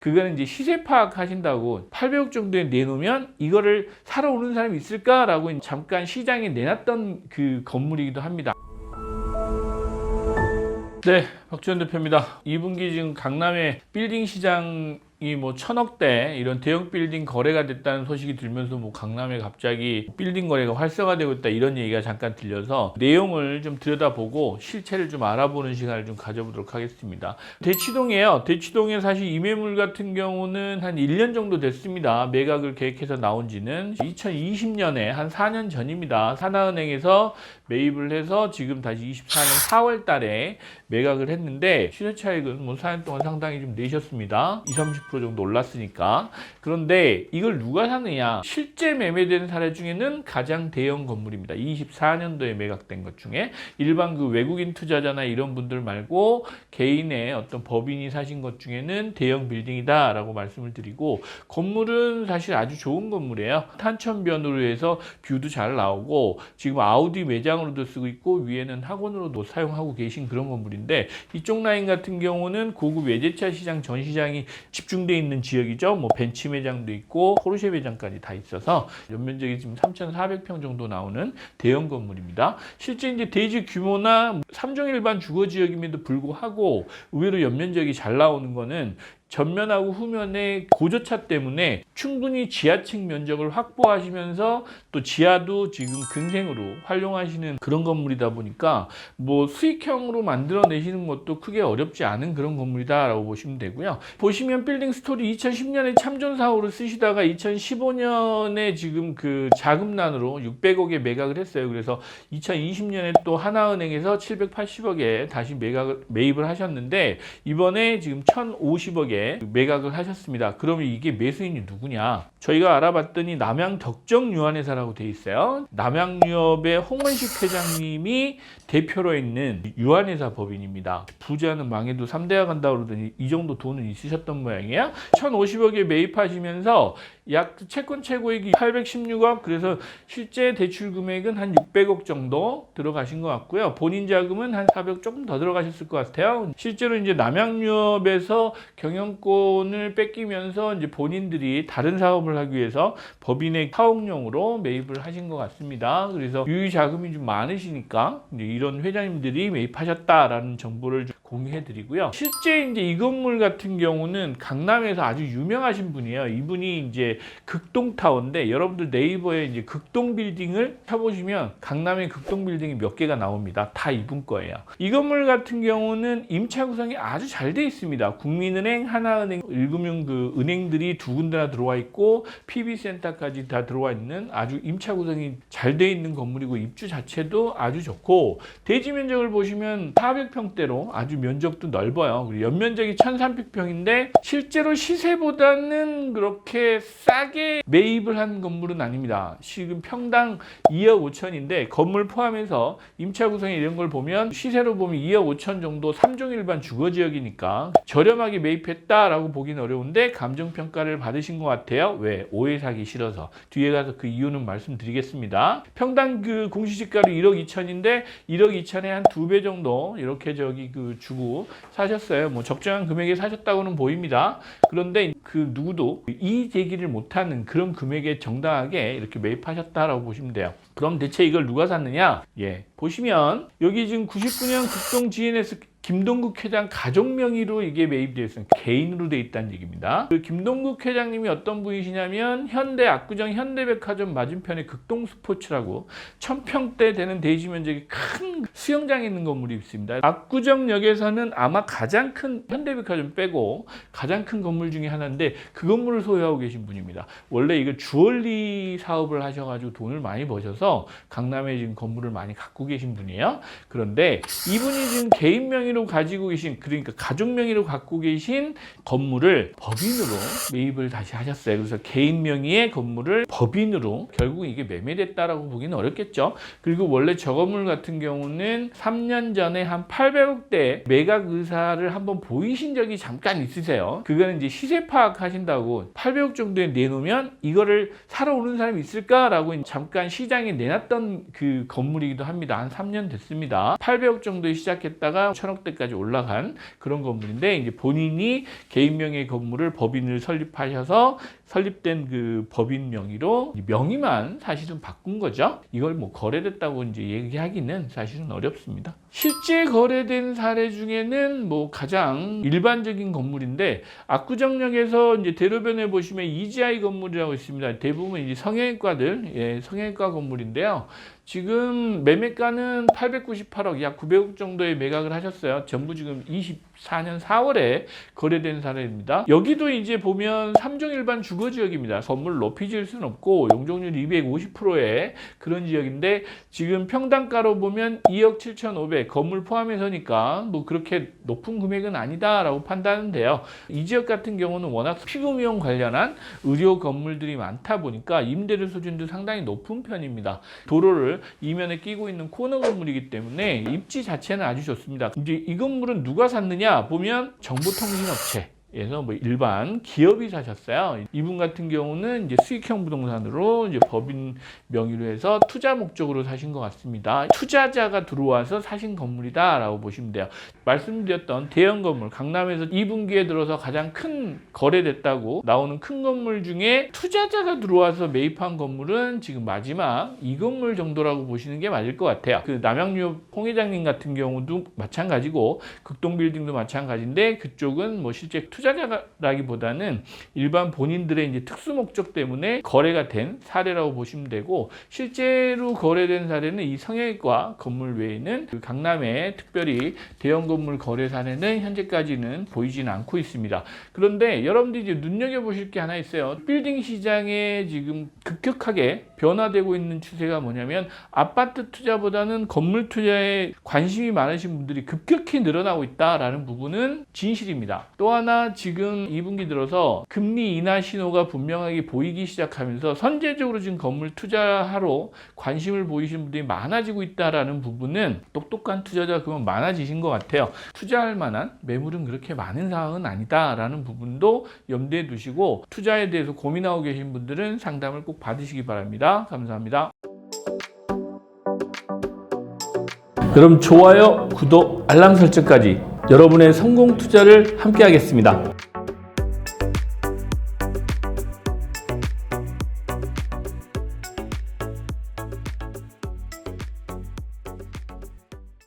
그거는 이제 시세 파악하신다고 800억 정도에 내놓으면 이거를 사러 오는 사람이 있을까라고 잠깐 시장에 내놨던 그 건물이기도 합니다. 네, 박지원 대표입니다. 2분기 지금 강남의 빌딩 시장이 뭐 1000억대 이런 대형 빌딩 거래가 됐다는 소식이 들면서 뭐 강남에 갑자기 빌딩 거래가 활성화되고 있다 이런 얘기가 잠깐 들려서 내용을 좀 들여다보고 실체를 좀 알아보는 시간을 좀 가져보도록 하겠습니다. 대치동이에요. 대치동에 사실 이 매물 같은 경우는 한 1년 정도 됐습니다. 매각을 계획해서 나온 지는 2020년에 한 4년 전입니다. 하나은행에서 매입을 해서 지금 다시 24년 4월 달에 매각을 했는데 시세 차익은 뭐 4년 동안 상당히 좀 내셨습니다. 20-30% 정도 올랐으니까. 그런데 이걸 누가 사느냐? 실제 매매된 사례 중에는 가장 대형 건물입니다. 24년도에 매각된 것 중에 일반 그 외국인 투자자나 이런 분들 말고 개인의 어떤 법인이 사신 것 중에는 대형 빌딩이다 라고 말씀을 드리고, 건물은 사실 아주 좋은 건물이에요. 탄천변으로 해서 뷰도 잘 나오고 지금 아우디 매장으로도 쓰고 있고 위에는 학원으로도 사용하고 계신 그런 건물인데, 이쪽 라인 같은 경우는 고급 외제차 시장 전 시장이 집중되어 있는 지역이죠. 뭐 벤츠 매장도 있고 포르쉐 매장까지 다 있어서 연면적이 지금 3,400평 정도 나오는 대형 건물입니다. 실제 이제 대지 규모나 3종 일반 주거 지역임에도 불구하고 의외로 연면적이 잘 나오는 거는 전면하고 후면의 고저차 때문에 충분히 지하층 면적을 확보하시면서 또 지하도 지금 근생으로 활용하시는 그런 건물이다 보니까 뭐 수익형으로 만들어내시는 것도 크게 어렵지 않은 그런 건물이다라고 보시면 되고요. 보시면 빌딩 스토리 2010년에 참전 사업으로 쓰시다가 2015년에 지금 그 자금난으로 600억에 매각을 했어요. 그래서 2020년에 또 하나은행에서 780억에 다시 매입을 하셨는데 이번에 지금 1,050억에 매각을 하셨습니다. 그러면 이게 매수인이 누구냐? 저희가 알아봤더니 남양 덕정유한회사라고 돼 있어요. 남양유업의 홍원식 회장님이 대표로 있는 유한회사 법인입니다. 부자는 망해도 3대가 간다고 그러더니 이 정도 돈은 있으셨던 모양이에요. 1,050억에 매입하시면서 약 채권 최고액이 816억, 그래서 실제 대출 금액은 한 600억 정도 들어가신 것 같고요. 본인 자금은 한 400억 조금 더 들어가셨을 것 같아요. 실제로 이제 남양유업에서 경영권을 뺏기면서 이제 본인들이 다른 사업을 하기 위해서 법인의 사업용으로 매입을 하신 것 같습니다. 그래서 유유 자금이 좀 많으시니까 이런 회장님들이 매입하셨다라는 정보를 좀 공유해 드리고요. 실제 이제 이 건물 같은 경우는 강남에서 아주 유명하신 분이에요. 이분이 이제 극동타워인데 여러분들 네이버에 이제 극동 빌딩을 쳐보시면 강남에 극동 빌딩이 몇 개가 나옵니다. 다 이분 거예요. 이 건물 같은 경우는 임차 구성이 아주 잘 돼 있습니다. 국민은행, 하나은행, 일금융 그 은행들이 두 군데나 들어와 있고 PB센터까지 다 들어와 있는 아주 임차 구성이 잘 돼 있는 건물이고, 입주 자체도 아주 좋고 대지 면적을 보시면 400평대로 아주 면적도 넓어요. 그리고 연면적이 1,300평인데 실제로 시세보다는 그렇게 싸게 매입을 한 건물은 아닙니다. 지금 평당 2억 5천인데 건물 포함해서 임차 구성이 이런 걸 보면 시세로 보면 2억 5천 정도 3종 일반 주거지역이니까 저렴하게 매입했다라고 보기는 어려운데 감정평가를 받으신 것 같아요. 왜? 오해 사기 싫어서. 뒤에 가서 그 이유는 말씀드리겠습니다. 평당 그 공시지가로 1억 2천인데 1억 2천에 한 2배 정도 이렇게 그 주고 사셨어요. 뭐 적정한 금액에 사셨다고는 보입니다. 그런데 그 누구도 이의 제기를 못하는 그런 금액에 정당하게 이렇게 매입하셨다라고 보시면 돼요. 그럼 대체 이걸 누가 샀느냐? 보시면 여기 지금 99년 극동 GNS 김동국 회장 가족 명의로 이게 매입되어 있습니다. 개인으로 되어 있다는 얘기입니다. 그 김동국 회장님이 어떤 분이시냐면 현대 압구정 현대백화점 맞은편에 극동 스포츠라고 1,000평대 되는 대지 면적이 큰 수영장에 있는 건물이 있습니다. 압구정역에서는 아마 가장 큰 현대백화점 빼고 가장 큰 건물 중에 하나인데 그 건물을 소유하고 계신 분입니다. 원래 이거 주얼리 사업을 하셔가지고 돈을 많이 버셔서 강남에 지금 건물을 많이 갖고 계신 분이에요. 그런데 이분이 지금 개인 명의로 가지고 계신, 그러니까 가족 명의로 갖고 계신 건물을 법인으로 매입을 다시 하셨어요. 그래서 개인 명의의 건물을 법인으로 결국 이게 매매됐다라고 보기는 어렵겠죠. 그리고 원래 저 건물 같은 경우는 3년 전에 한 800억대 매각 의사를 한번 보이신 적이 잠깐 있으세요. 그거는 이제 시세 파악하신다고 800억 정도에 내놓으면 이거를 사러 오는 사람이 있을까라고 잠깐 시장에 내놨던 그 건물이기도 합니다. 한 3년 됐습니다. 800억 정도에 시작했다가 1,000억 천억대까지 올라간 그런 건물인데 이제 본인이 개인 명의 건물을 법인을 설립하셔서 설립된 그 법인 명의로 명의만 사실은 바꾼 거죠. 이걸 뭐 거래됐다고 이제 얘기하기는 사실은 어렵습니다. 실제 거래된 사례 중에는 뭐 가장 일반적인 건물인데 압구정역에서 이제 대로변에 보시면 EGI 건물이라고 있습니다. 대부분 이제 성형외과들, 성형외과 건물인데요. 지금 매매가는 898억, 약 900억 정도의 매각을 하셨어요. 전부 지금 24년 4월에 거래된 사례입니다. 여기도 이제 보면 3종 일반 주거지역입니다. 건물 높이 지을 수는 없고 용적률 250%의 그런 지역인데 지금 평당가로 보면 2억 7,500 건물 포함해서니까 뭐 그렇게 높은 금액은 아니다라고 판단은돼요. 이 지역 같은 경우는 워낙 피부미용 관련한 의료 건물들이 많다 보니까 임대료 수준도 상당히 높은 편입니다. 도로를 이면에 끼고 있는 코너 건물이기 때문에 입지 자체는 아주 좋습니다. 이제 이 건물은 누가 샀느냐 보면 정보통신업체에서 뭐 일반 기업이 사셨어요. 이분 같은 경우는 이제 수익형 부동산으로 이제 법인 명의로 해서 투자 목적으로 사신 것 같습니다. 투자자가 들어와서 사신 건물이다라고 보시면 돼요. 말씀드렸던 대형 건물, 강남에서 2분기에 들어서 가장 큰 거래됐다고 나오는 큰 건물 중에 투자자가 들어와서 매입한 건물은 지금 마지막 이 건물 정도라고 보시는 게 맞을 것 같아요. 그 남양유 홍 회장님 같은 경우도 마찬가지고 극동빌딩도 마찬가지인데 그쪽은 뭐 실제 투자자라기보다는 일반 본인들의 이제 특수 목적 때문에 거래가 된 사례라고 보시면 되고 실제로 거래된 사례는 이 성형외과 건물 외에는 그 강남에 특별히 대형 건물 거래 사례는 현재까지는 보이지는 않고 있습니다. 그런데 여러분들이 이제 눈여겨보실 게 하나 있어요. 빌딩 시장에 지금 급격하게 변화되고 있는 추세가 뭐냐면 아파트 투자보다는 건물 투자에 관심이 많으신 분들이 급격히 늘어나고 있다라는 부분은 진실입니다. 또 하나 지금 2분기 들어서 금리 인하 신호가 분명하게 보이기 시작하면서 선제적으로 지금 건물 투자하러 관심을 보이시는 분들이 많아지고 있다라는 부분은 똑똑한 투자자가 그만 많아지신 것 같아요. 투자할 만한 매물은 그렇게 많은 상황은 아니다라는 부분도 염두에 두시고 투자에 대해서 고민하고 계신 분들은 상담을 꼭 받으시기 바랍니다. 감사합니다. 그럼 좋아요, 구독, 알람 설정까지 여러분의 성공 투자를 함께 하겠습니다.